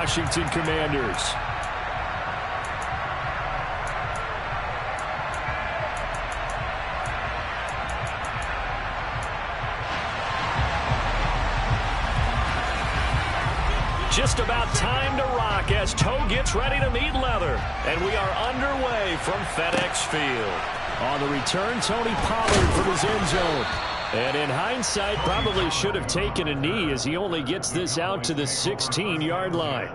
Washington Commanders. Just about time to rock as Toe gets ready to meet leather. And we are underway from FedEx Field. On the return, Tony Pollard from his end zone. And in hindsight, probably should have taken a knee as he only gets this out to the 16-yard line.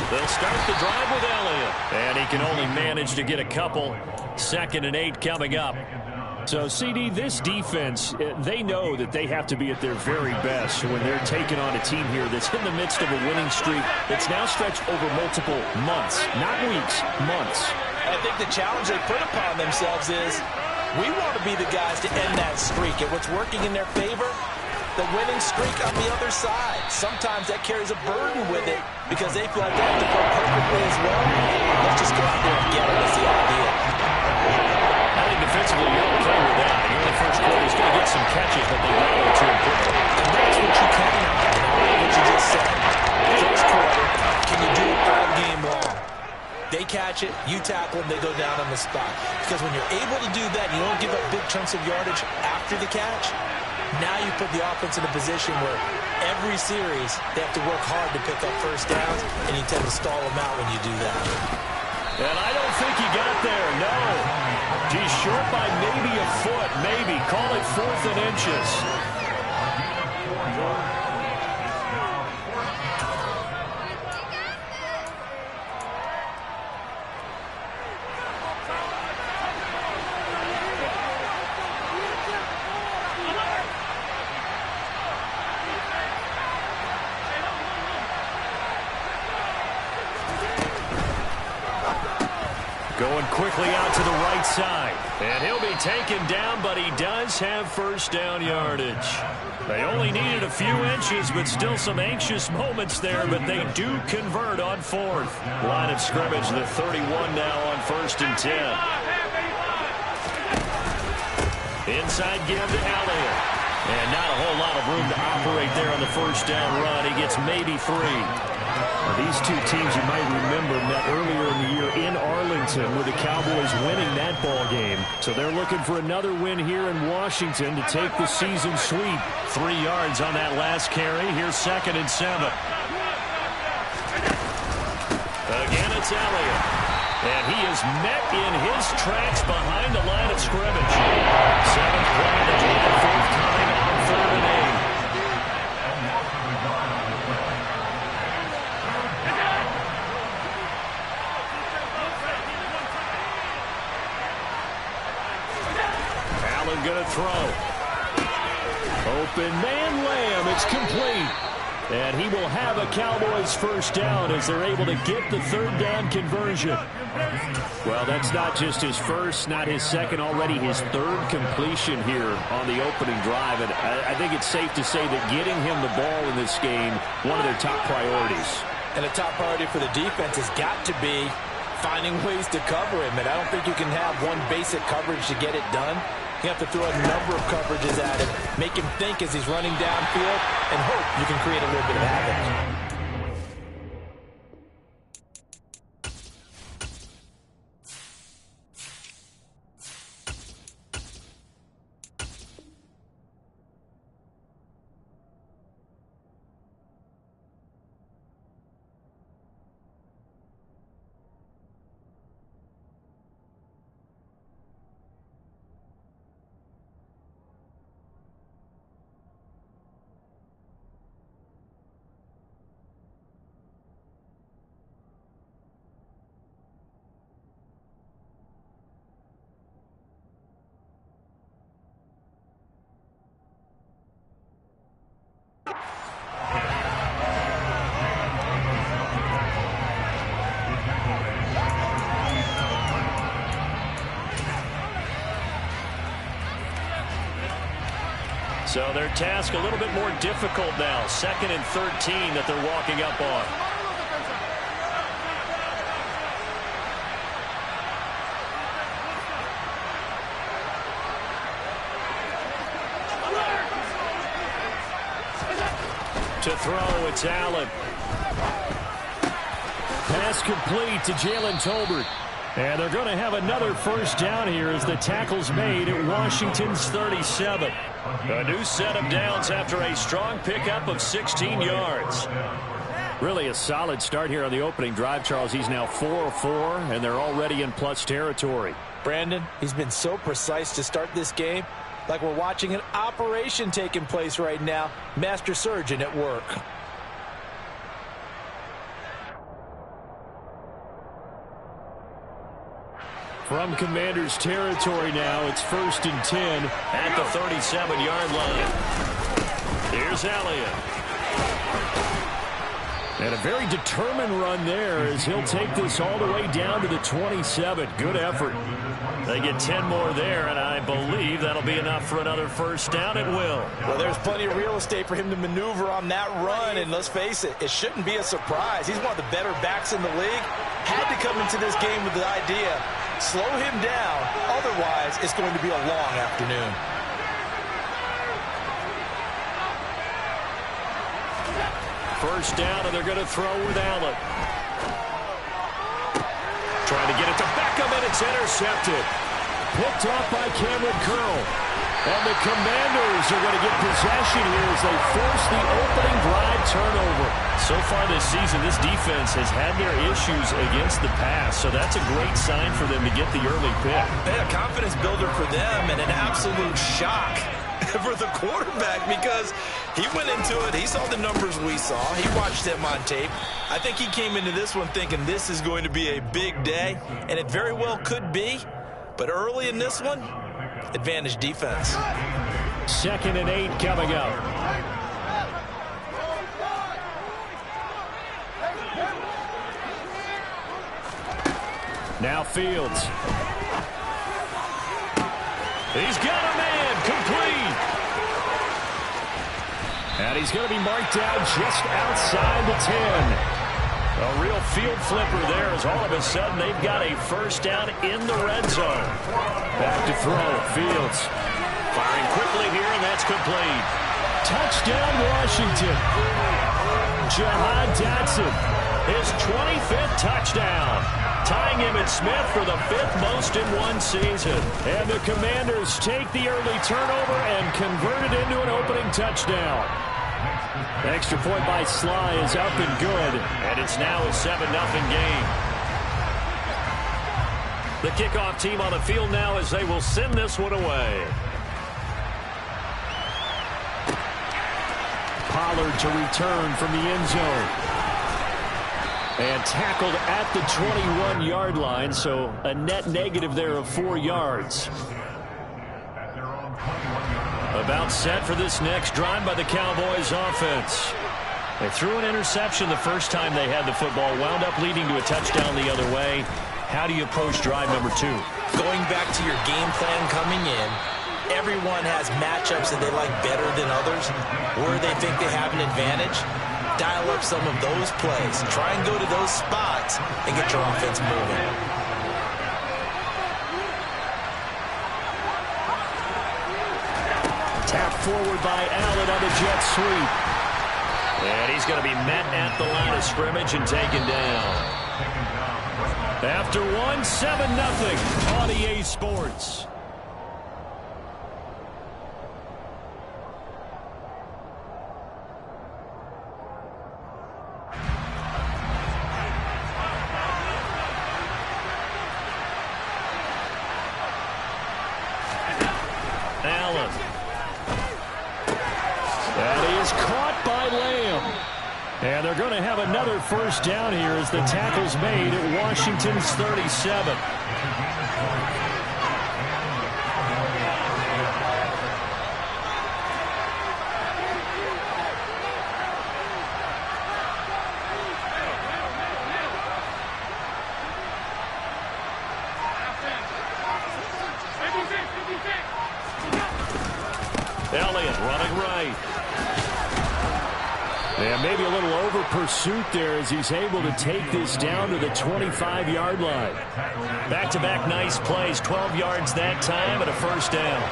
They'll start the drive with Elliott. And he can only manage to get a couple. 2nd and 8 coming up. So, CD, this defense, they know that they have to be at their very best when they're taking on a team here that's in the midst of a winning streak that's now stretched over multiple months, not weeks, months. I think the challenge they put upon themselves is we want to be the guys to end that streak. And what's working in their favor? The winning streak on the other side. Sometimes that carries a burden with it because they feel like they have to go perfectly as well. Let's just go out there and get it. That's the idea. I think defensively you're okay with that. In the first quarter, he's going to get some catches, but they won't go too important. And that's what you count on. What you just said. First quarter, can you do it all game long? They catch it, you tackle them, they go down on the spot. Because when you're able to do that, you don't give up big chunks of yardage after the catch. Now you put the offense in a position where every series they have to work hard to pick up first downs, and you tend to stall them out when you do that. And I don't think he got there, no. He's short by maybe a foot, maybe. Call it 4th and inches. Going quickly out to the right side. And he'll be taken down, but he does have first down yardage. They only needed a few inches, but still some anxious moments there, but they do convert on 4th. Line of scrimmage, the 31 now on 1st and 10. Inside give to Elliott. And not a whole lot of room to operate there on the first down run. He gets maybe 3. Now, these two teams, you might remember, met earlier in the year in Arlington with the Cowboys winning that ball game. So they're looking for another win here in Washington to take the season sweep. 3 yards on that last carry. Here's 2nd and 7. Again, it's Elliott. And he is met in his tracks behind the line of scrimmage. 7th play of the drive, 4th time on 3rd and 8. Allen going to throw. Open man Lamb. It's complete. And he will have a Cowboys first down as they're able to get the 3rd down conversion. Well, that's not just his first, not his second, already his 3rd completion here on the opening drive. And I think it's safe to say that getting him the ball in this game, one of their top priorities. And the top priority for the defense has got to be finding ways to cover him. And I don't think you can have one basic coverage to get it done. You have to throw a number of coverages at him, make him think as he's running downfield, and hope you can create a little bit of havoc. So their task a little bit more difficult now. 2nd and 13 that they're walking up on. To throw, it's Allen. Pass complete to Jalen Tolbert. And they're going to have another first down here as the tackle's made at Washington's 37. A new set of downs after a strong pickup of 16 yards. Really a solid start here on the opening drive, Charles. He's now 4 of 4, and they're already in plus territory. Brandon, he's been so precise to start this game, like we're watching an operation taking place right now. Master surgeon at work. From Commanders territory now, it's 1st and 10 at the 37-yard line. Here's Elliott. And a very determined run there as he'll take this all the way down to the 27. Good effort. They get 10 more there, and I believe that'll be enough for another first down. It will. Well, there's plenty of real estate for him to maneuver on that run, and let's face it, it shouldn't be a surprise. He's one of the better backs in the league. Had to come into this game with the idea, slow him down, otherwise it's going to be a long afternoon. First down, and they're going to throw with Allen. Trying to get it to Beckham, and it's intercepted. Picked off by Cameron Curl. And the Commanders are going to get possession here as they force the opening drive turnover. So far this season, this defense has had their issues against the pass, so that's a great sign for them to get the early pick. A confidence builder for them and an absolute shock for the quarterback because he went into it. He saw the numbers we saw. He watched them on tape. I think he came into this one thinking this is going to be a big day, and it very well could be. But early in this one, advantage defense. 2nd and 8 coming up. Now Fields. He's got a man complete. And he's going to be marked down just outside the 10. A real field flipper there as all of a sudden they've got a first down in the red zone. Back to throw. Fields firing quickly here, and that's complete. Touchdown, Washington. Jahan Dotson, his 25th touchdown. Tying Emmitt Smith for the 5th most in one season. And the Commanders take the early turnover and convert it into an opening touchdown. Extra point by Sly is up and good, and it's now a 7-0 game. The kickoff team on the field now as they will send this one away. Pollard to return from the end zone. And tackled at the 21-yard line, so a net negative there of 4 yards. About set for this next drive by the Cowboys offense. They threw an interception the first time they had the football, wound up leading to a touchdown the other way. How do you approach drive number 2? Going back to your game plan coming in, everyone has matchups that they like better than others, where they think they have an advantage. Dial up some of those plays. Try and go to those spots and get your offense moving. Tapped forward by Allen on the jet sweep. And he's going to be met at the line of scrimmage and taken down. After 1, 7-0 on EA Sports. Allen. And he is caught by Lamb. And they're going to have another first down here as the tackle's made at Washington's 37. Elliott running right. And maybe a little over pursuit there as he's able to take this down to the 25-yard line. Back-to-back nice plays, 12 yards that time and a first down.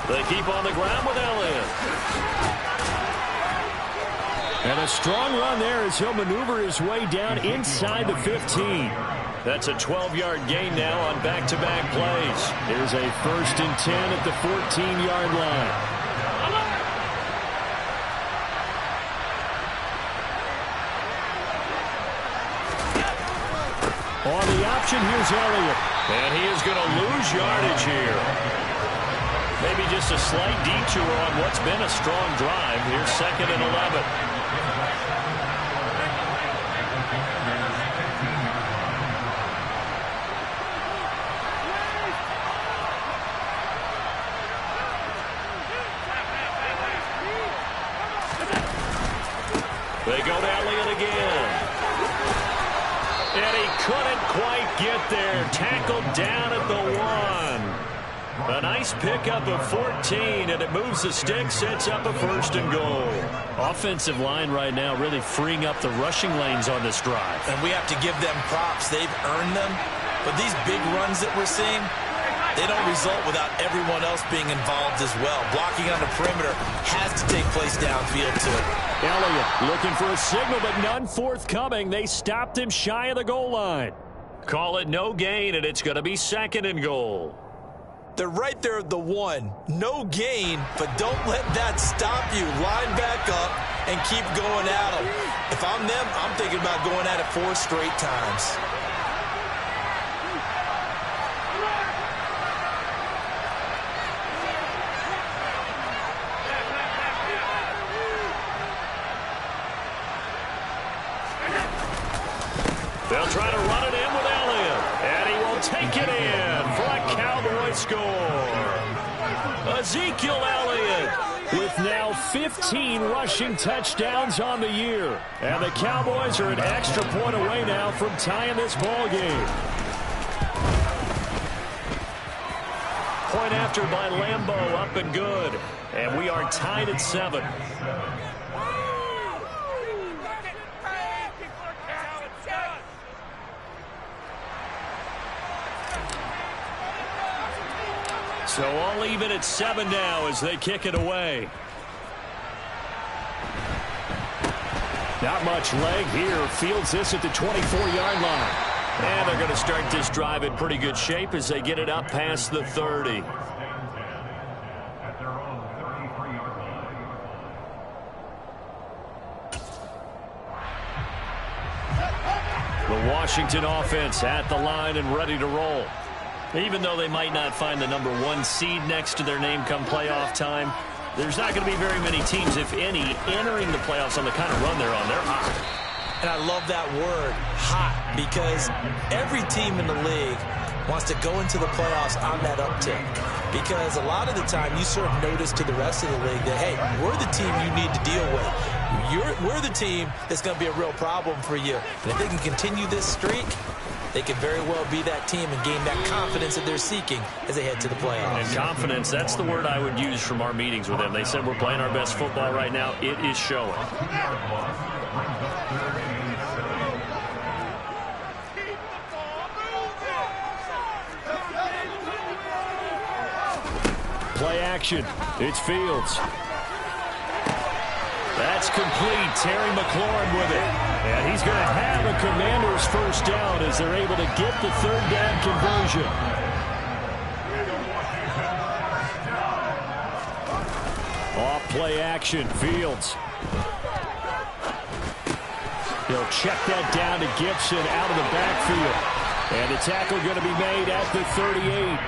They keep on the ground with Elliott. And a strong run there as he'll maneuver his way down inside the 15. That's a 12-yard gain now on back-to-back plays. Here's a 1st and 10 at the 14-yard line. On the option, here's Elliott. And he is going to lose yardage here. Maybe just a slight detour on what's been a strong drive. Here's 2nd and 11. They go to Elliott again. And he couldn't quite get there. Tackled down at the 1. A nice pickup of 14, and it moves the stick, sets up a 1st and goal. Offensive line right now really freeing up the rushing lanes on this drive. And we have to give them props. They've earned them. But these big runs that we're seeing, they don't result without everyone else being involved as well. Blocking on the perimeter has to take place downfield too. Elliott looking for a signal, but none forthcoming. They stopped him shy of the goal line. Call it no gain, and it's going to be 2nd and goal. They're right there at the 1. No gain, but don't let that stop you. Line back up and keep going at them. If I'm them, I'm thinking about going at it 4 straight times. They'll try to run it in with Elliott, and he will take it in for a Cowboy score. Ezekiel Elliott with now 15 rushing touchdowns on the year. And the Cowboys are an extra point away now from tying this ball game. Point after by Lambeau, up and good. And we are tied at 7. So all even at 7 now as they kick it away. Not much leg here. Fields this at the 24-yard line. And they're going to start this drive in pretty good shape as they get it up past the 30. The Washington offense at the line and ready to roll. Even though they might not find the number 1 seed next to their name come playoff time, there's not going to be very many teams, if any, entering the playoffs on the kind of run they're on. They're hot. And I love that word, hot, because every team in the league wants to go into the playoffs on that uptick. Because a lot of the time you serve notice to the rest of the league that, hey, we're the team you need to deal with. We're the team that's going to be a real problem for you. And if they can continue this streak, they could very well be that team and gain that confidence that they're seeking as they head to the playoffs. And confidence, that's the word I would use from our meetings with them. They said we're playing our best football right now. It is showing. Play action. It's Fields. That's complete. Terry McLaurin with it. And he's going to have a Commander's first down as they're able to get the 3rd down conversion. Off play action. Fields. He'll check that down to Gibson out of the backfield. And the tackle going to be made at the 38.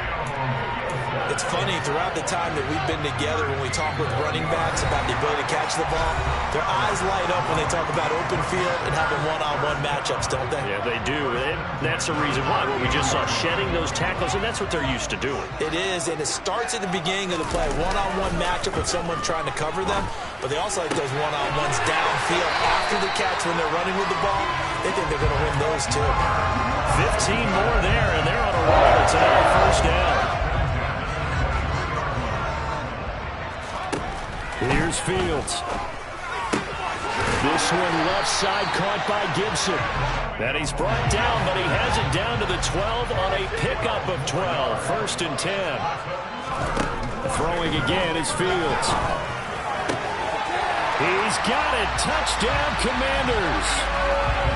It's funny, throughout the time that we've been together, when we talk with running backs about the ability to catch the ball, their eyes light up when they talk about open field and having one-on-one matchups, don't they? Yeah, they do. That's the reason why. Well, we just saw shedding those tackles, and that's what they're used to doing. It is, and it starts at the beginning of the play. One-on-one matchup with someone trying to cover them, but they also like those one-on-ones downfield after the catch when they're running with the ball. They think they're going to win those, too. 15 more there, and they're on a roll. It's another first down. Here's Fields. This one left side caught by Gibson. And he's brought down, but he has it down to the 12 on a pickup of 12. First and 10. Throwing again is Fields. He's got it. Touchdown, Commanders.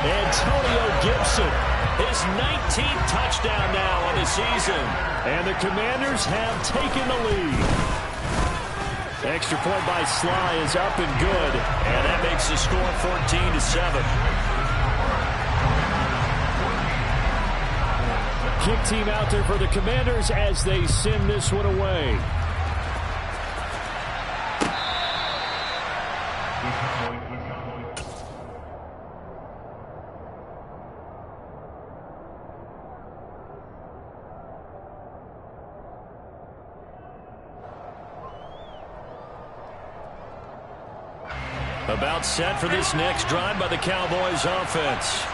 Antonio Gibson. His 19th touchdown now on the season. And the Commanders have taken the lead. Extra point by Sly is up and good. And that makes the score 14-7. Kick team out there for the Commanders as they send this one away. About set for this next drive by the Cowboys offense.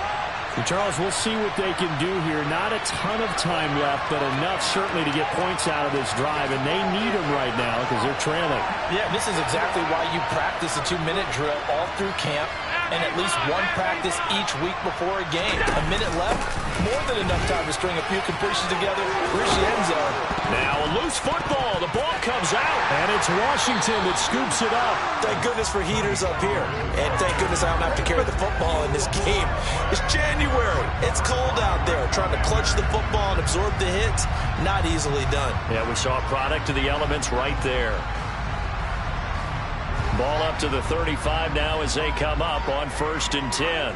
And Charles, we'll see what they can do here. Not a ton of time left, but enough certainly to get points out of this drive, and they need them right now because they're trailing. Yeah, this is exactly why you practice a 2-minute drill all through camp and at least one practice each week before a game. A minute left, more than enough time to string a few completions together. Reach the end zone. Now a loose football. The ball comes out, and it's Washington that scoops it up. Thank goodness for heaters up here. And thank goodness I don't have to carry the football in this game. It's January. It's cold out there. Trying to clutch the football and absorb the hits, not easily done. Yeah, we saw a product of the elements right there. Ball up to the 35 now as they come up on 1st and 10.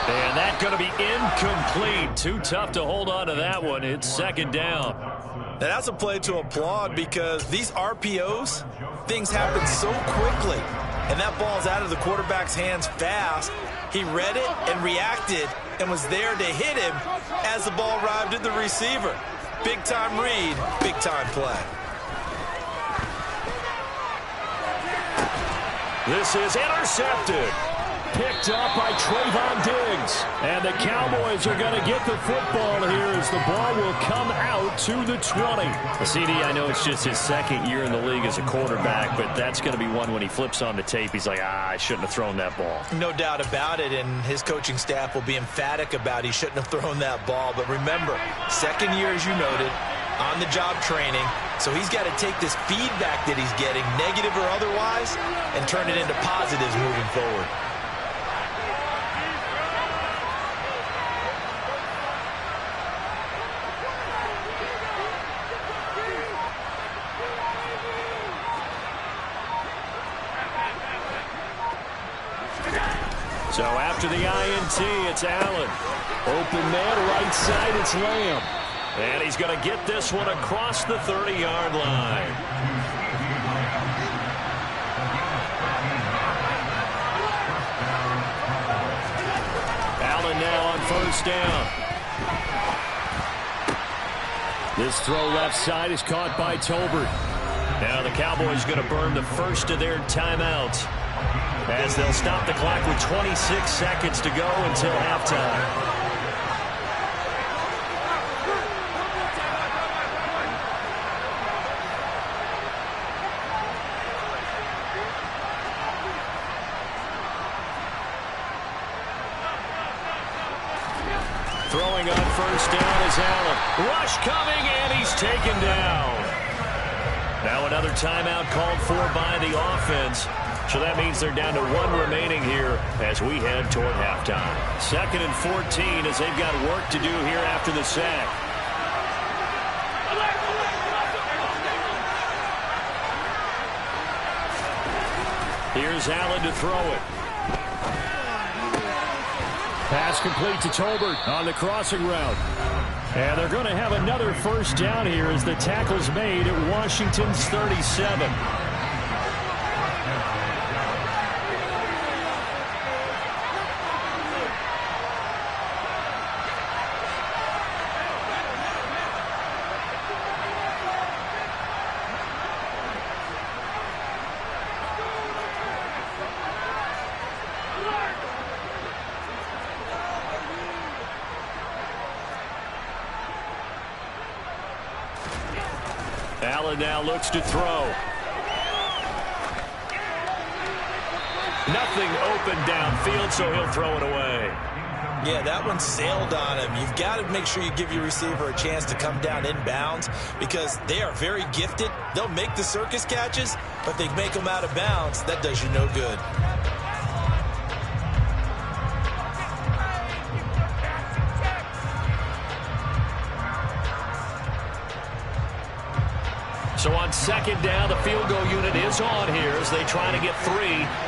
And that's going to be incomplete. Too tough to hold on to that one. It's 2nd down. Now that's a play to applaud because these RPOs, things happen so quickly. And that ball's out of the quarterback's hands fast. He read it and reacted and was there to hit him as the ball arrived at the receiver. Big-time read, big-time play. This is intercepted. Picked up by Trayvon Diggs. And the Cowboys are going to get the football here as the ball will come out to the 20. CD, I know it's just his 2nd year in the league as a quarterback, but that's going to be one when he flips on the tape. He's like, I shouldn't have thrown that ball. No doubt about it, and his coaching staff will be emphatic about he shouldn't have thrown that ball. But remember, 2nd year, as you noted, on-the-job training. So he's got to take this feedback that he's getting, negative or otherwise, and turn it into positives moving forward. So after the INT, it's Allen. Open man, right side, it's Lamb. And he's going to get this one across the 30-yard line. Allen now on 1st down. This throw left side is caught by Tolbert. Now the Cowboys going to burn the first of their timeouts, as they'll stop the clock with 26 seconds to go until halftime. Throwing on 1st down is Allen. Rush coming, and he's taken down. Now another timeout called for by the offense. So that means they're down to 1 remaining here as we head toward halftime. 2nd and 14 as they've got work to do here after the sack. Here's Allen to throw it. Pass complete to Tolbert on the crossing route. And they're going to have another first down here as the tackle's made at Washington's 37. Allen now looks to throw. Nothing open downfield, so he'll throw it away. Yeah, that one sailed on him. You've got to make sure you give your receiver a chance to come down inbounds because they are very gifted. They'll make the circus catches, but they make them out of bounds. That does you no good. So on second down, the field goal unit is on here as they try to get 3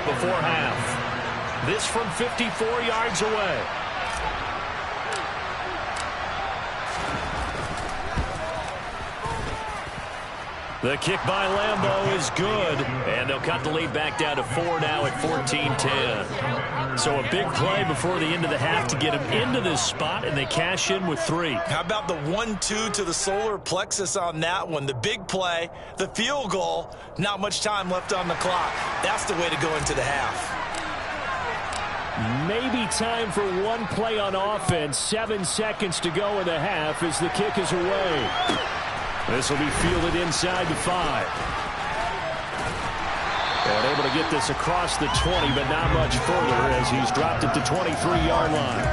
before half. This from 54 yards away. The kick by Lambeau is good, and they'll cut the lead back down to 4 now at 14-10. So a big play before the end of the half to get them into this spot, and they cash in with 3. How about the 1-2 to the solar plexus on that one? The big play, the field goal, not much time left on the clock. That's the way to go into the half. Maybe time for one play on offense. 7 seconds to go in the half as the kick is away. This will be fielded inside the 5. And able to get this across the 20, but not much further as he's dropped it to 23-yard line.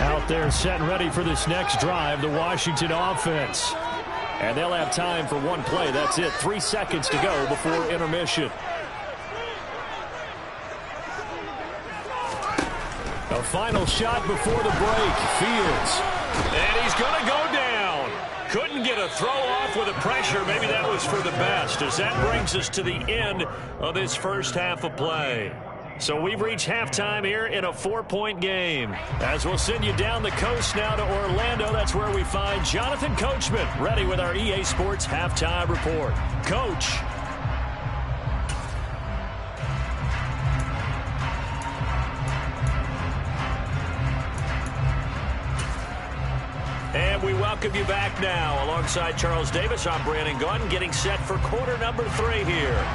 Out there set and ready for this next drive, the Washington offense. And they'll have time for one play. That's it. 3 seconds to go before intermission. A final shot before the break. Fields. And he's going to go down. Couldn't get a throw off with the pressure. Maybe that was for the best, as that brings us to the end of this first half of play. So we've reached halftime here in a 4-point game. As we'll send you down the coast now to Orlando, that's where we find Jonathan Coachman, ready with our EA Sports halftime report. Coach. And we welcome you back now. Alongside Charles Davis, I'm Brandon Gaudin, getting set for quarter number 3 here.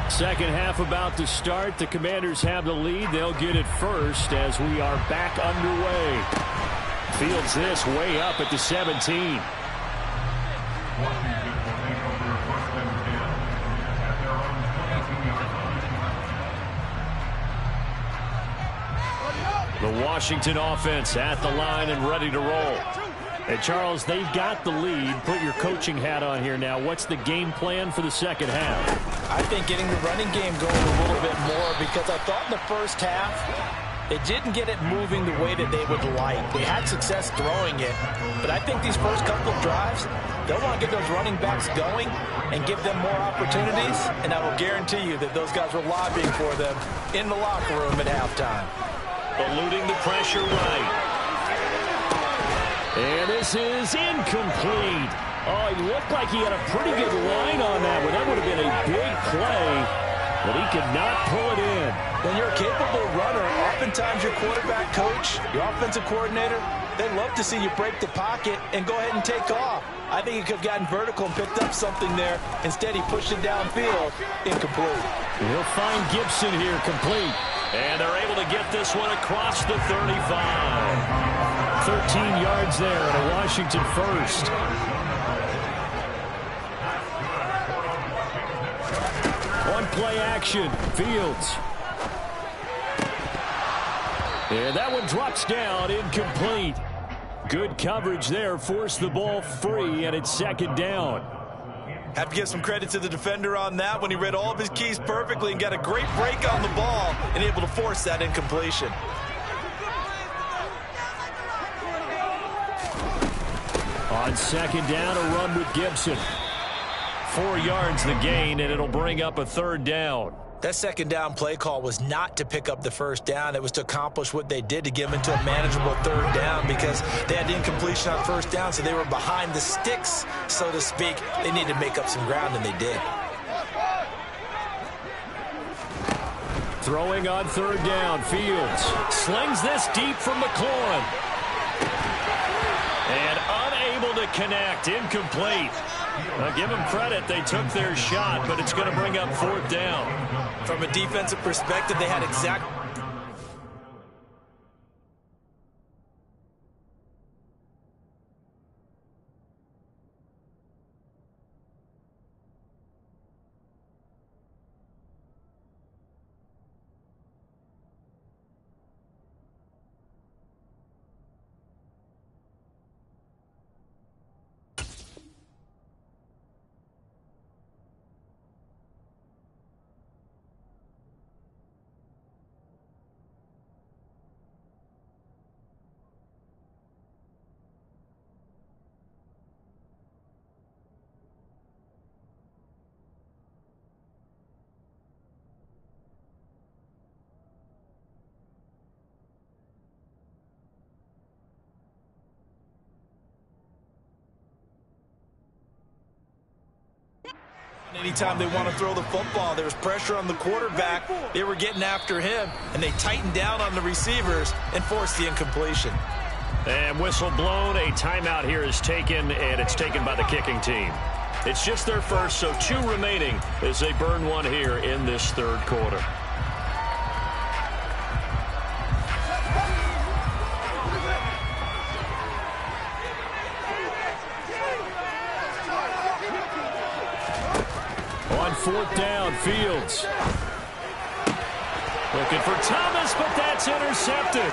Second half about to start. The Commanders have the lead. They'll get it first as we are back underway. Fields this way up at the 17. The Washington offense at the line and ready to roll. And Charles, they've got the lead. Put your coaching hat on here now. What's the game plan for the second half? I think getting the running game going a little bit more, because I thought in the first half they didn't get it moving the way that they would like. They had success throwing it, but I think these first couple of drives, they'll want to get those running backs going and give them more opportunities, and I will guarantee you that those guys were lobbying for them in the locker room at halftime. Eluding the pressure right. And this is incomplete. Oh, he looked like he had a pretty good line on that one. That would have been a big play, but he could not pull it in. When you're a capable runner, oftentimes your quarterback coach, your offensive coordinator, they love to see you break the pocket and go ahead and take off. I think he could have gotten vertical and picked up something there. Instead, he pushed it downfield. Incomplete. He'll find Gibson here, complete. And they're able to get this one across the 35. 13 yards there and a Washington first. One play action. Fields. And that one drops down, incomplete. Good coverage there, forced the ball free, and it's second down. Have to give some credit to the defender on that when he read all of his keys perfectly and got a great break on the ball and able to force that incompletion. On second down, a run with Gibson. 4 yards the gain, and it'll bring up a third down. That second down play call was not to pick up the first down. It was to accomplish what they did, to give them into a manageable third down, because they had incompletion on first down, so they were behind the sticks, so to speak. They needed to make up some ground, and they did. Throwing on third down, Fields slings this deep from McLaurin. And unable to connect, incomplete. Now give them credit, they took their shot, but it's going to bring up fourth down. From a defensive perspective, they had exact... Anytime they want to throw the football, there was pressure on the quarterback. They were getting after him, and they tightened down on the receivers and forced the incompletion. And whistle blown. A timeout here is taken, and it's taken by the kicking team. It's just their first, so 2 remaining as they burn one here in this third quarter. Fourth down, Fields. Looking for Thomas, but that's intercepted.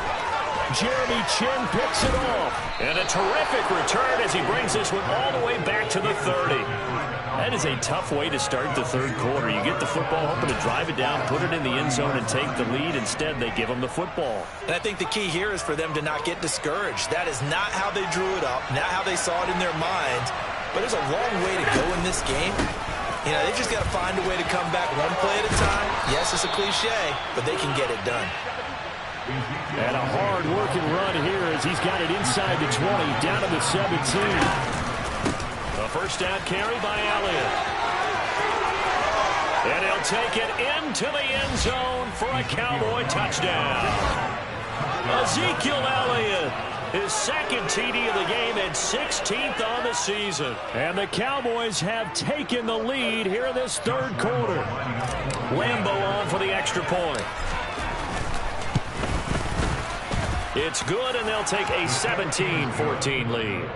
Jeremy Chin picks it off. And a terrific return as he brings this one all the way back to the 30. That is a tough way to start the third quarter. You get the football, hoping to drive it down, put it in the end zone, and take the lead. Instead, they give them the football. And I think the key here is for them to not get discouraged. That is not how they drew it up, not how they saw it in their minds. But there's a long way to go in this game. You know, they just got to find a way to come back one play at a time. Yes, it's a cliche, but they can get it done. And a hard-working run here as he's got it inside the 20, down to the 17. A first down carry by Elliott. And he'll take it into the end zone for a Cowboy touchdown. Ezekiel Elliott. His second TD of the game and 16th on the season. And the Cowboys have taken the lead here in this third quarter. Lambeau on for the extra point. It's good, and they'll take a 17-14 lead.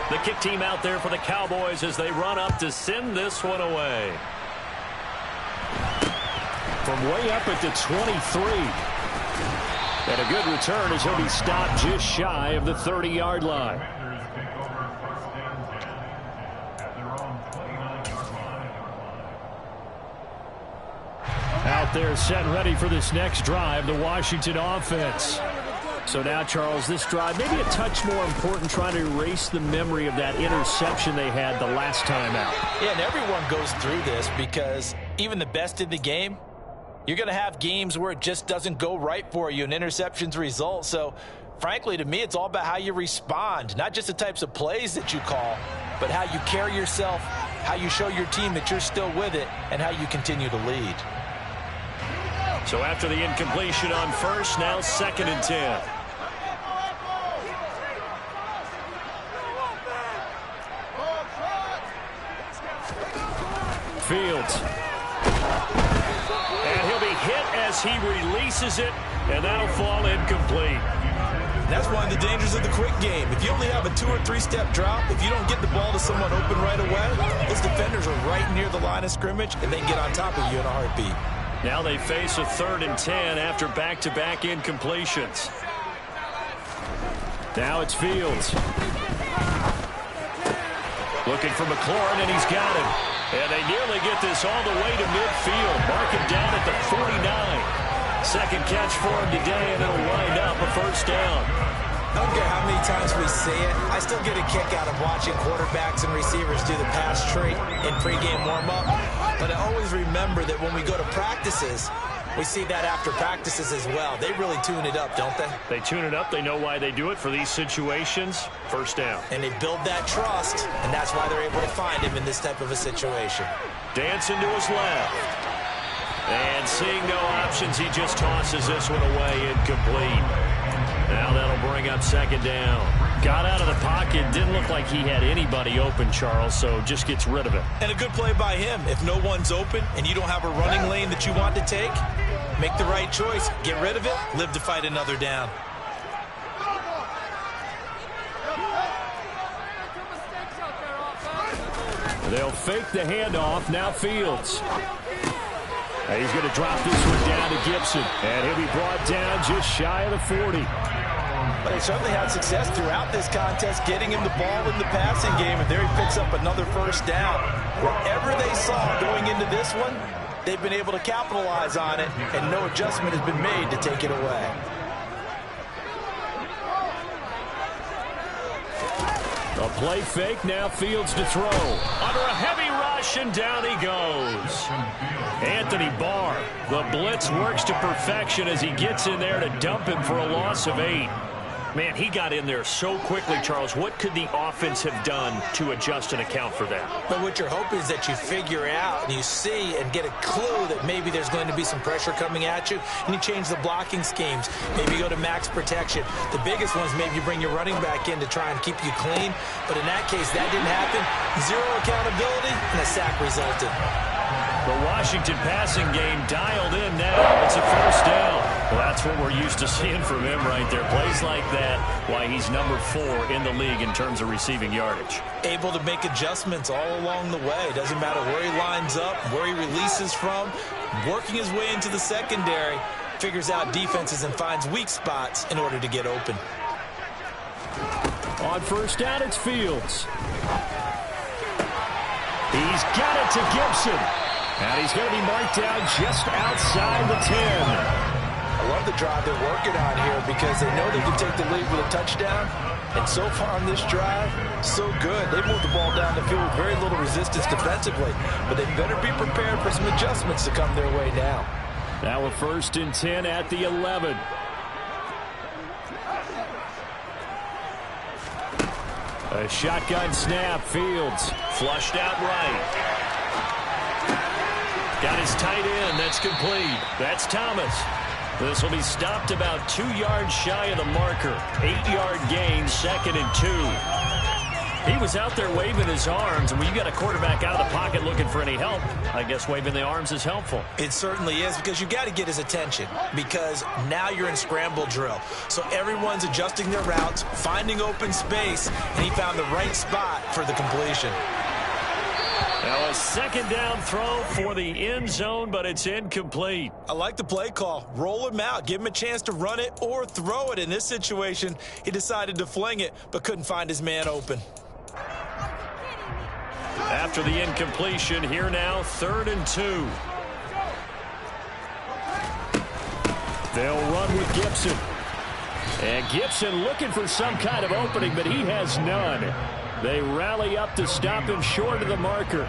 The kick team out there for the Cowboys as they run up to send this one away. From way up at the 23. And a good return as he'll be stopped just shy of the 30-yard line. Out there set and ready for this next drive, the Washington offense. So now, Charles, this drive maybe a touch more important, trying to erase the memory of that interception they had the last time out. Yeah, and everyone goes through this because even the best in the game, you're going to have games where it just doesn't go right for you and interceptions result. So, frankly, to me, it's all about how you respond, not just the types of plays that you call, but how you carry yourself, how you show your team that you're still with it, and how you continue to lead. So after the incompletion on first, now 2nd and 10. Fields. And he'll be hit as he releases it, and that'll fall incomplete. That's one of the dangers of the quick game. If you only have a 2- or 3-step drop, if you don't get the ball to someone open right away, those defenders are right near the line of scrimmage, and they can get on top of you in a heartbeat. Now they face a 3rd and 10 after back-to-back incompletions. Now it's Fields. Looking for McLaurin, and he's got him. And they nearly get this all the way to midfield. Mark him down at the 49. Second catch for him today, and it'll wind up a first down. I don't care how many times we say it, I still get a kick out of watching quarterbacks and receivers do the pass trait in pregame warm-up. But I always remember that when we go to practices, we see that after practices as well. They really tune it up, don't they? They tune it up. They know why they do it for these situations. First down. And they build that trust, and that's why they're able to find him in this type of a situation. Dancing to his left. And seeing no options, he just tosses this one away, incomplete. Now that'll bring up second down. Got out of the pocket. Didn't look like he had anybody open, Charles, so just gets rid of it. And a good play by him. If no one's open and you don't have a running lane that you want to take, make the right choice. Get rid of it. Live to fight another down. They'll fake the handoff. Now Fields. And he's going to drop this one down to Gibson. And he'll be brought down just shy of the 40. But they certainly had success throughout this contest, getting him the ball in the passing game, and there he picks up another first down. Wherever they saw going into this one, they've been able to capitalize on it, and no adjustment has been made to take it away. A play fake, now Fields to throw. Under a heavy rush, and down he goes. Anthony Barr, the blitz works to perfection as he gets in there to dump him for a loss of 8. Man, he got in there so quickly, Charles. What could the offense have done to adjust and account for that? But what you're hoping is that you figure out and you see and get a clue that maybe there's going to be some pressure coming at you, and you change the blocking schemes. Maybe you go to max protection. The biggest one is maybe you bring your running back in to try and keep you clean. But in that case, that didn't happen. Zero accountability, and a sack resulted. The Washington passing game dialed in now. It's a first down. Well, that's what we're used to seeing from him right there. Plays like that, why he's number 4 in the league in terms of receiving yardage. Able to make adjustments all along the way. Doesn't matter where he lines up, where he releases from. Working his way into the secondary. Figures out defenses and finds weak spots in order to get open. On first down, it's Fields. He's got it to Gibson. And he's going to be marked down just outside the 10. I love the drive they're working on here because they know they can take the lead with a touchdown. And so far on this drive, so good. They moved the ball down the field with very little resistance defensively. But they better be prepared for some adjustments to come their way now. Now a first and 10 at the 11. A shotgun snap. Fields flushed out right. Got his tight end. That's complete. That's Thomas. This will be stopped about 2 yards shy of the marker. 8-yard gain, second and 2. He was out there waving his arms, and when you got a quarterback out of the pocket looking for any help, I guess waving the arms is helpful. It certainly is, because you got to get his attention, because now you're in scramble drill. So everyone's adjusting their routes, finding open space, and he found the right spot for the completion. Now a second down throw for the end zone, but it's incomplete. I like the play call. Roll him out. Give him a chance to run it or throw it. In this situation, he decided to fling it, but couldn't find his man open. After the incompletion, here now, 3rd and 2. They'll run with Gibson. And Gibson looking for some kind of opening, but he has none. They rally up to stop him short of the marker.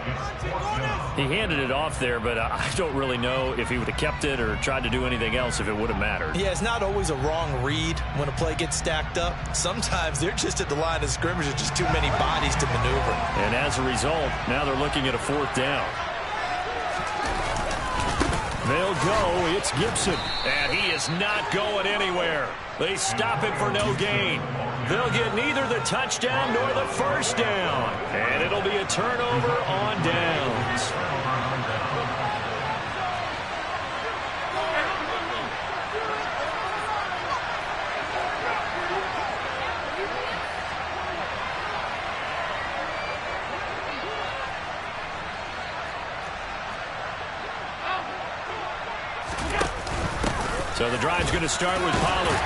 He handed it off there, but I don't really know if he would have kept it or tried to do anything else if it would have mattered. Yeah, it's not always a wrong read when a play gets stacked up. Sometimes they're just at the line of scrimmage. There's just too many bodies to maneuver. And as a result, now they're looking at a 4th down. They'll go. It's Gibson. And he is not going anywhere. They stop him for no gain. They'll get neither the touchdown nor the first down. And it'll be a turnover on downs. So the drive's going to start with Pollard.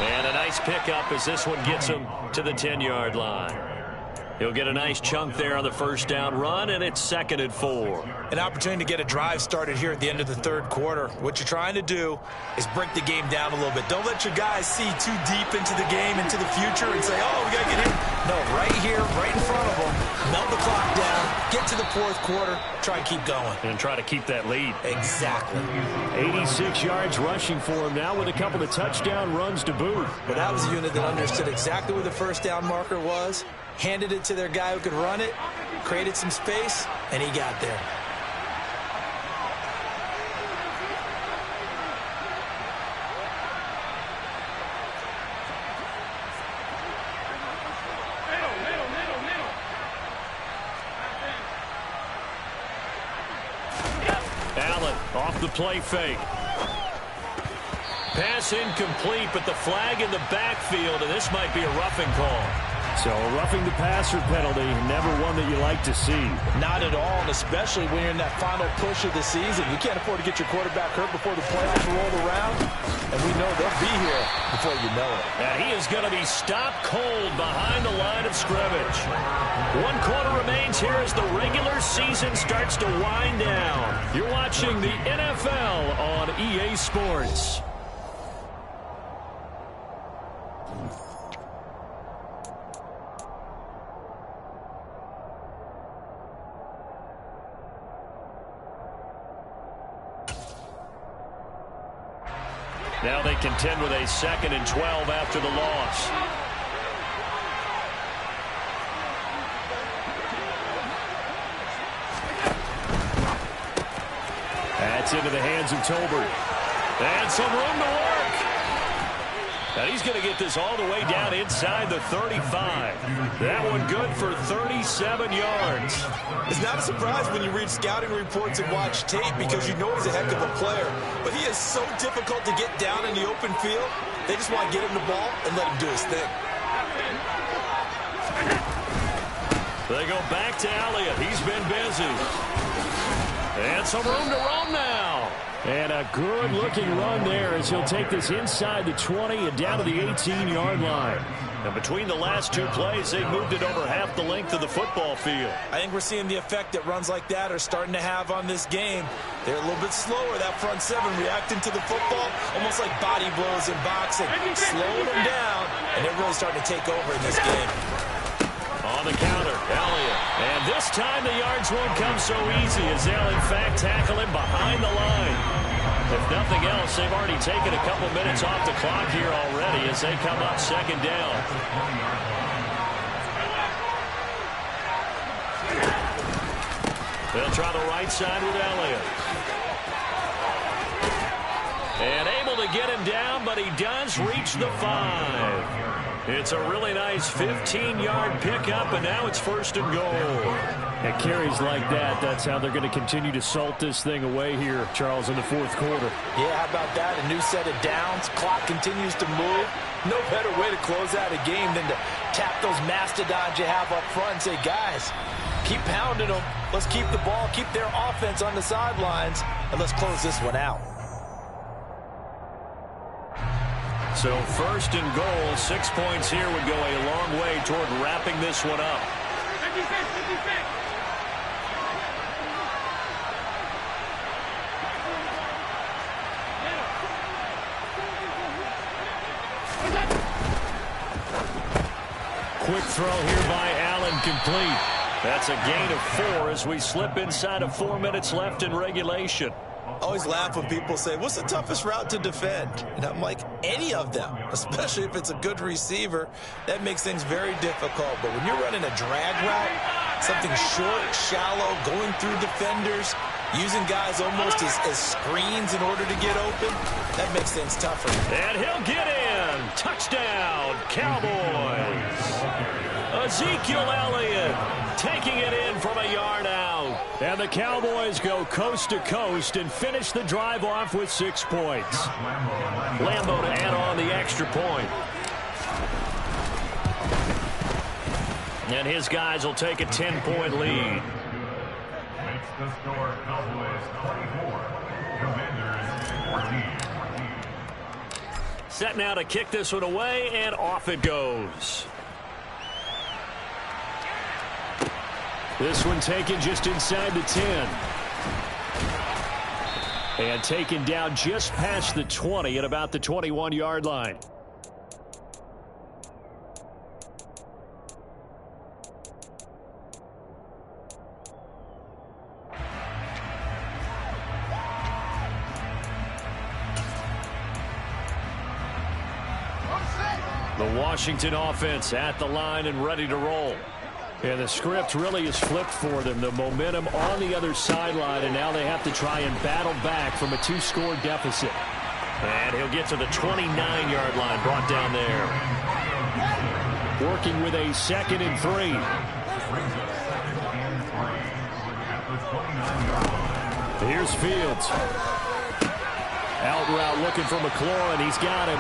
And a nice pickup as this one gets him to the 10-yard line. He'll get a nice chunk there on the first down run, and it's 2nd and 4. An opportunity to get a drive started here at the end of the third quarter. What you're trying to do is break the game down a little bit. Don't let your guys see too deep into the game, into the future, and say, oh, we got to get here. No, right here, right in front of them. Melt the clock down, get to the fourth quarter, try and keep going. And try to keep that lead. Exactly. 86 yards rushing for him now with a couple of touchdown runs to boot. But that was a unit that understood exactly where the first down marker was, handed it to their guy who could run it, created some space, and he got there. Allen off the play fake. Pass incomplete, but the flag in the backfield, and this might be a roughing call. So a roughing the passer penalty, never one that you like to see. Not at all, and especially when you're in that final push of the season. You can't afford to get your quarterback hurt before the playoffs roll around, and we know they'll be here before you know it. And he is going to be stopped cold behind the line of scrimmage. 1 quarter remains here as the regular season starts to wind down. You're watching the NFL on EA Sports. Now they contend with a 2nd and 12 after the loss. That's into the hands of Tolbert. And some room to work. And he's going to get this all the way down inside the 35. That one good for 37 yards. It's not a surprise when you read scouting reports and watch tape because you know he's a heck of a player. But he is so difficult to get down in the open field. They just want to get him the ball and let him do his thing. They go back to Elliott. He's been busy. And some room to roam now. And a good-looking run there as he'll take this inside the 20 and down to the 18-yard line. And between the last 2 plays, they moved it over half the length of the football field. I think we're seeing the effect that runs like that are starting to have on this game. They're a little bit slower, that front 7, reacting to the football, almost like body blows in boxing. Slowing them down, and they're really starting to take over in this game. On the counter, Elliott. And this time the yards won't come so easy as they'll, in fact, tackle him behind the line. If nothing else, they've already taken a couple minutes off the clock here already as they come up 2nd down. They'll try the right side with Elliott. And able to get him down, but he does reach the 5. It's a really nice 15-yard pickup, and now it's 1st and goal. At carries like that, that's how they're going to continue to salt this thing away here, Charles, in the 4th quarter. Yeah, how about that? A new set of downs. Clock continues to move. No better way to close out a game than to tap those mastodons you have up front and say, guys, keep pounding them. Let's keep the ball, keep their offense on the sidelines, and let's close this one out. So 1st and goal, 6 points here would go a long way toward wrapping this one up. 56. Quick throw here by Allen, complete. That's a gain of 4 as we slip inside of 4 minutes left in regulation. I always laugh when people say, what's the toughest route to defend? And I'm like, any of them, especially if it's a good receiver. That makes things very difficult. But when you're running a drag route, something short, shallow, going through defenders, using guys almost as screens in order to get open, that makes things tougher. And he'll get in. Touchdown, Cowboys. Ezekiel Elliott taking it in from a yard out. And the Cowboys go coast to coast and finish the drive off with 6 points. Lambo to add on the extra point. And his guys will take a 10-point lead. Makes the score Cowboys 24, Commanders 14. Set now to kick this one away, and off it goes. This one taken just inside the 10. And taken down just past the 20 at about the 21-yard line. The Washington offense at the line and ready to roll. And the script really is flipped for them. The momentum on the other sideline, and now they have to try and battle back from a 2-score deficit. And he'll get to the 29-yard line, brought down there. Working with a 2nd and 3. Here's Fields. Out route looking for McLaurin. He's got him.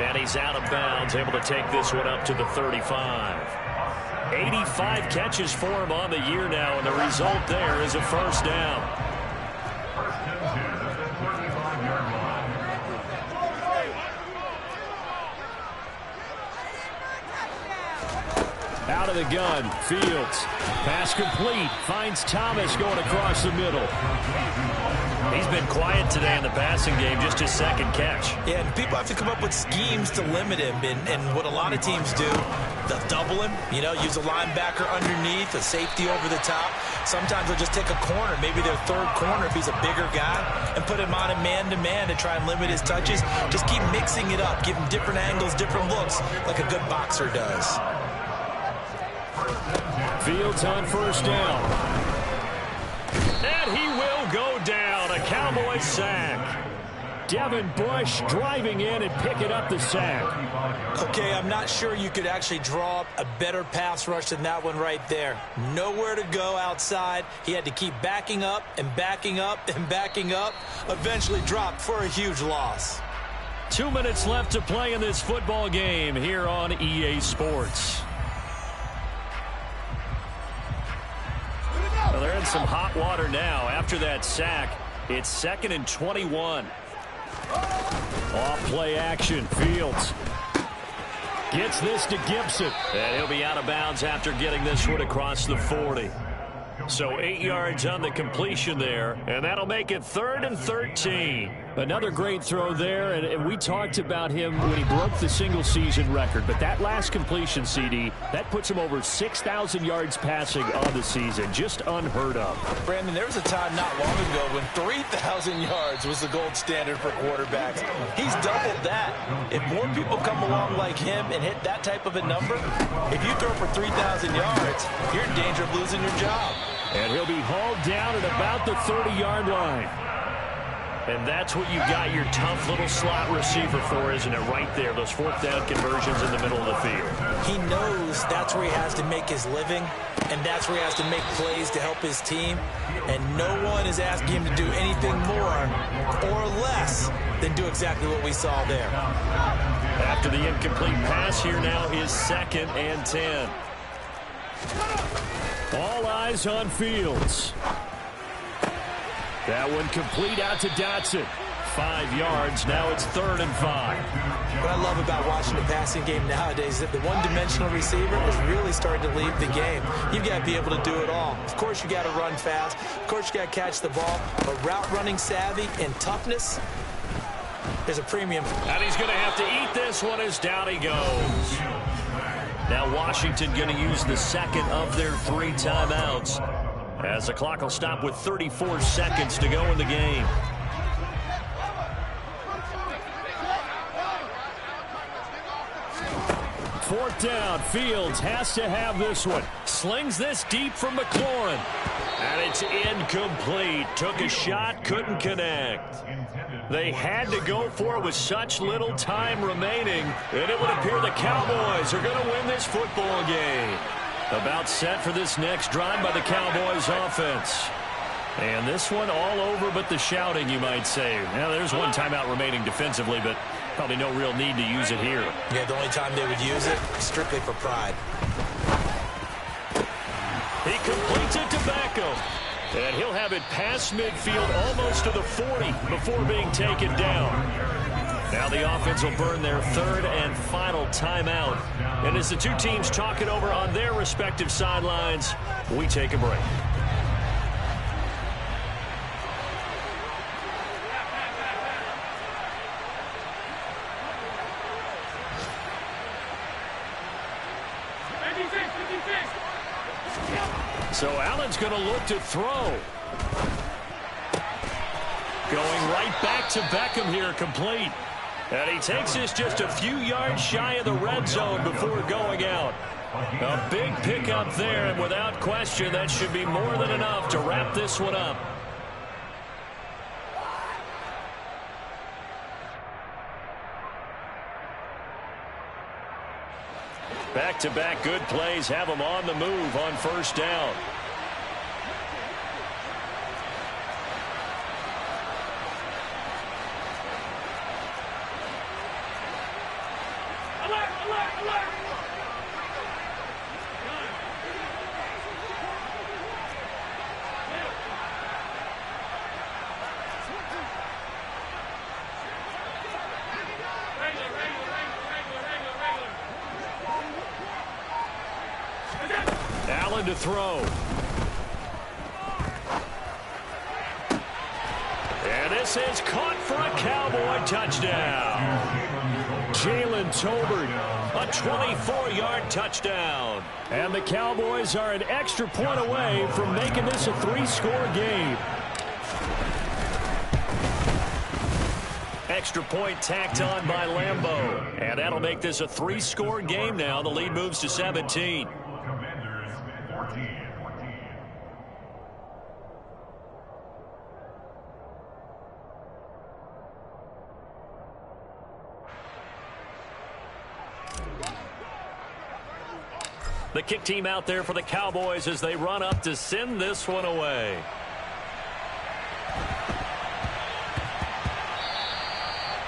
And he's out of bounds, able to take this one up to the 35. 85 catches for him on the year now, and the result there is a first down. First and 10 at the 35-yard line. Out of the gun, Fields. Pass complete. Finds Thomas going across the middle. He's been quiet today in the passing game, just his 2nd catch. Yeah, and people have to come up with schemes to limit him. And what a lot of teams do, they'll double him, use a linebacker underneath, a safety over the top. Sometimes they'll just take a corner, maybe their 3rd corner if he's a bigger guy, and put him on a man-to-man to try and limit his touches. Just keep mixing it up, give him different angles, different looks, like a good boxer does. Fields on first down. And he will go down. A Cowboys sack. Devin Bush driving in and picking up the sack. Okay, I'm not sure you could actually draw up a better pass rush than that one right there. Nowhere to go outside. He had to keep backing up and backing up and backing up. Eventually dropped for a huge loss. 2 minutes left to play in this football game here on EA Sports. Well, they're in some hot water now. After that sack, it's 2nd and 21. Off play action. Fields gets this to Gibson. And he'll be out of bounds after getting this one across the 40. So 8 yards on the completion there, and that'll make it 3rd and 13. Another great throw there, and we talked about him when he broke the single-season record. But that last completion, CD, that puts him over 6,000 yards passing on the season. Just unheard of. Brandon, there was a time not long ago when 3,000 yards was the gold standard for quarterbacks. He's doubled that. If more people come along like him and hit that type of a number, if you throw for 3,000 yards, you're in danger of losing your job. And he'll be hauled down at about the 30-yard line. And that's what you got your tough little slot receiver for, isn't it? Right there, those 4th down conversions in the middle of the field. He knows that's where he has to make his living, and that's where he has to make plays to help his team. And no one is asking him to do anything more or less than do exactly what we saw there. After the incomplete pass, here now is 2nd and 10. All eyes on Fields. That one complete out to Dotson. 5 yards. Now it's 3rd and 5. What I love about watching the passing game nowadays is that the one-dimensional receiver is really starting to lead the game. You've got to be able to do it all. Of course, you got to run fast. Of course, you got to catch the ball. But route running savvy and toughness is a premium. And he's going to have to eat this one as down he goes. Now Washington going to use the 2nd of their 3 timeouts, as the clock will stop with 34 seconds to go in the game. Fourth down. Fields has to have this one. Slings this deep from McLaurin. And it's incomplete. Took a shot, couldn't connect. They had to go for it with such little time remaining, and it would appear the Cowboys are going to win this football game. About set for this next drive by the Cowboys offense. And this one all over but the shouting, you might say. Now, there's one timeout remaining defensively, but probably no real need to use it here. Yeah, the only time they would use it, strictly for pride. He completes it to Beckham. And he'll have it past midfield almost to the 40 before being taken down. Now the offense will burn their third and final timeout. And as the two teams talk it over on their respective sidelines, we take a break. So Allen's going to look to throw. Going right back to Beckham here, complete. And he takes this just a few yards shy of the red zone before going out. A big pickup there, and without question, that should be more than enough to wrap this one up. Back-to-back good plays have him on the move on first down. Allen to throw. And this is caught for a Cowboy touchdown. Jalen Tolbert, a 24-yard touchdown. And the Cowboys are an extra point away from making this a 3-score game. Extra point tacked on by Lambeau. And that'll make this a 3-score game now. The lead moves to 17. The kick team out there for the Cowboys as they run up to send this one away.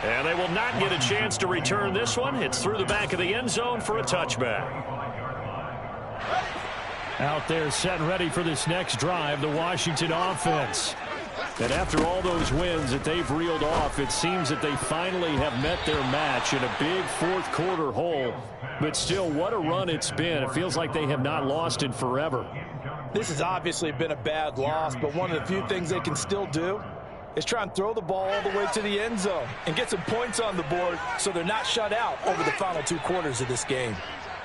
And they will not get a chance to return this one. It's through the back of the end zone for a touchback. Out there set and ready for this next drive, the Washington offense. And after all those wins that they've reeled off, it seems that they finally have met their match in a big fourth-quarter hole. But still, what a run it's been. It feels like they have not lost in forever. This has obviously been a bad loss, but one of the few things they can still do is try and throw the ball all the way to the end zone and get some points on the board so they're not shut out over the final 2 quarters of this game.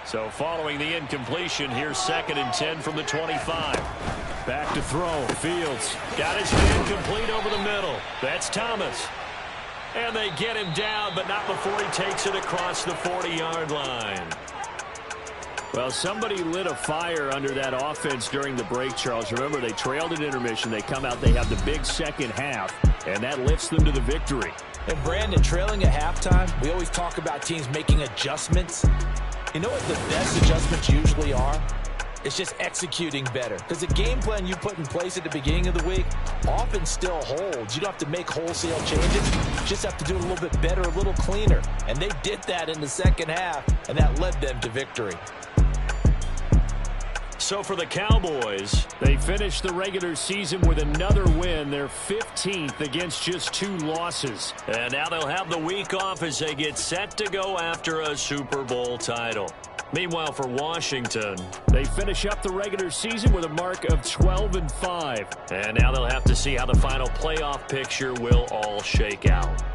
So following the incompletion, here's 2nd and 10 from the 25. Back to throw. Fields got his man complete over the middle. That's Thomas. And they get him down, but not before he takes it across the 40-yard line. Well, somebody lit a fire under that offense during the break, Charles. Remember, they trailed at intermission. They come out, they have the big second half, and that lifts them to the victory. And Brandon, trailing at halftime, we always talk about teams making adjustments. You know what the best adjustments usually are? It's just executing better. Because the game plan you put in place at the beginning of the week often still holds. You don't have to make wholesale changes. You just have to do it a little bit better, a little cleaner. And they did that in the second half, and that led them to victory. So for the Cowboys, they finished the regular season with another win. They're 15th against just 2 losses. And now they'll have the week off as they get set to go after a Super Bowl title. Meanwhile, for Washington, they finish up the regular season with a mark of 12-5. And now they'll have to see how the final playoff picture will all shake out.